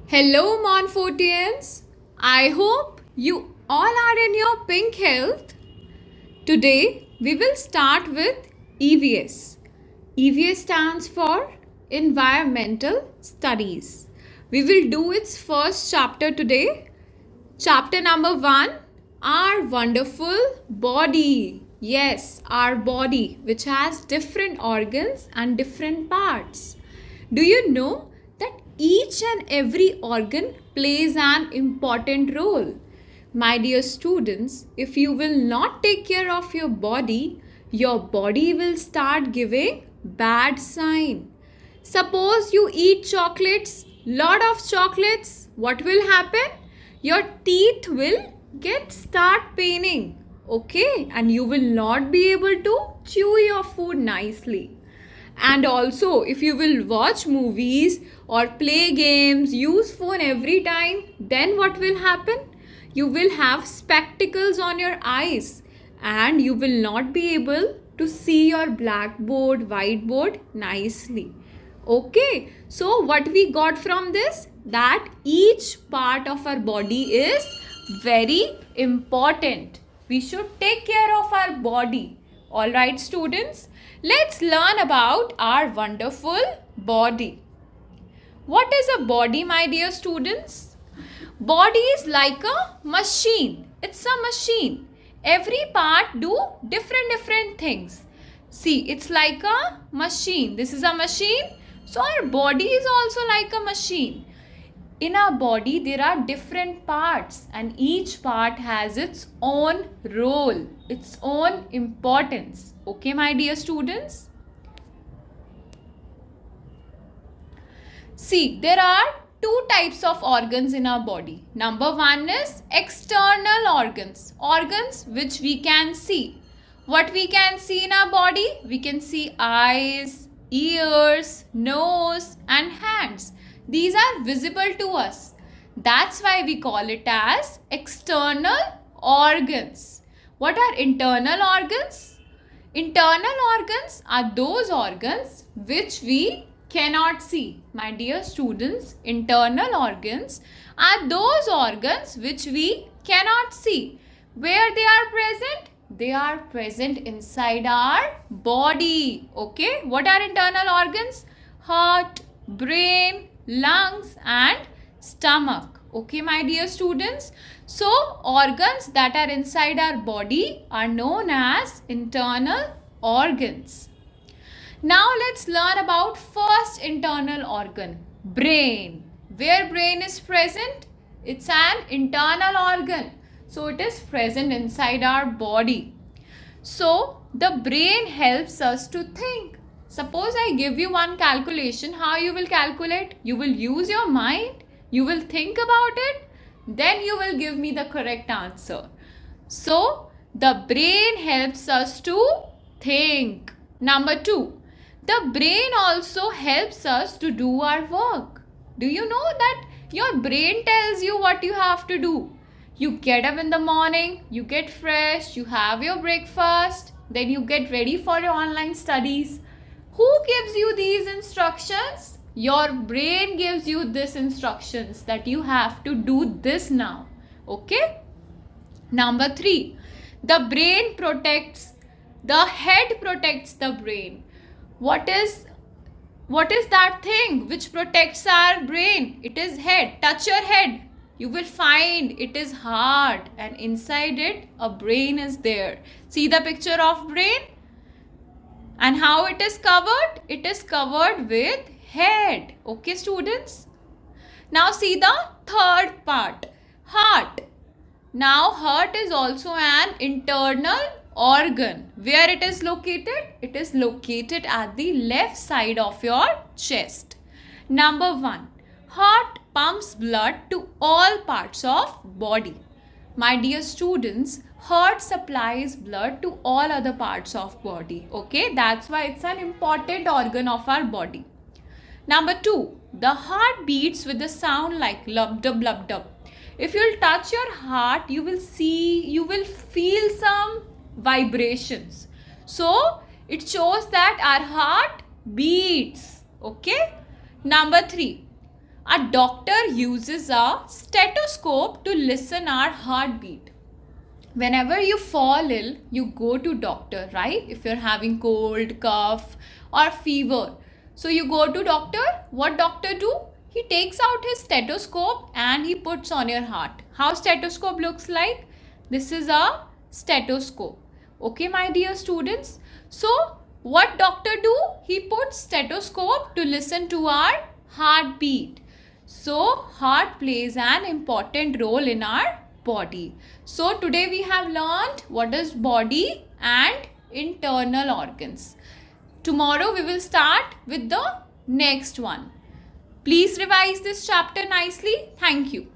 Hello, Montfortians. I hope you all are in your pink health. Today, we will start with EVS. EVS stands for Environmental Studies. We will do its first chapter today. Chapter number 1, Our Wonderful Body. Yes, our body, which has different organs and different parts. Do you know that each and every organ plays an important role? My dear students, if you will not take care of your body will start giving bad sign. Suppose you eat chocolates, lot of chocolates, what will happen? Your teeth will get start paining, okay, and you will not be able to chew your food nicely. And also, if you will watch movies or play games, use phone every time, then what will happen? You will have spectacles on your eyes and you will not be able to see your blackboard, whiteboard nicely. Okay, so what we got from this? That each part of our body is very important. We should take care of our body. Alright, students, let's learn about our wonderful body. What is a body, my dear students? Body is like a machine. It's a machine. Every part do different things. See, it's like a machine. This is a machine. So our body is also like a machine. In our body, there are different parts and each part has its own role, its own importance. Okay, my dear students? See, there are two types of organs in our body. Number one is external organs, organs which we can see. What we can see in our body? We can see eyes, ears, nose, and hands. These are visible to us. That's why we call it as external organs. What are internal organs? Internal organs are those organs which we cannot see. My dear students, internal organs are those organs which we cannot see. Where they are present? They are present inside our body. Okay, what are internal organs? Heart, brain, lungs and stomach. Okay, my dear students. So, organs that are inside our body are known as internal organs. Now, let's learn about first internal organ, brain. Where brain is present? It's an internal organ. So, it is present inside our body. So, the brain helps us to think. Suppose I give you one calculation, how you will calculate? You will use your mind, you will think about it, then you will give me the correct answer. So, the brain helps us to think. Number 2, the brain also helps us to do our work. Do you know that your brain tells you what you have to do? You get up in the morning, you get fresh, you have your breakfast, then you get ready for your online studies. Who gives you these instructions? Your brain gives you these instructions that you have to do this now. Okay? Number 3, the brain protects, the head protects the brain. What is that thing which protects our brain? It is head. Touch your head. You will find it is hard and inside it a brain is there. See the picture of brain? And how it is covered? It is covered with head. Okay, students? Now see the third part, heart. Now heart is also an internal organ. Where it is located? It is located at the left side of your chest. Number 1, heart pumps blood to all parts of body. My dear students, heart supplies blood to all other parts of body. Okay, that's why it's an important organ of our body. Number 2, the heart beats with a sound like lub dub lub dub. If you'll touch your heart, you will feel some vibrations. So, it shows that our heart beats. Okay. Number 3, A doctor uses a stethoscope to listen our heartbeat. Whenever you fall ill, you go to doctor, right? If you're having cold, cough or fever, so you go to doctor. What doctor do? He takes out his stethoscope and he puts on your heart. How stethoscope looks like? This is a stethoscope. Okay, my dear students. So what doctor do? He puts stethoscope to listen to our heartbeat. So heart plays an important role in our body. So today we have learned what is body and internal organs. Tomorrow we will start with the next one. Please revise this chapter nicely. Thank you.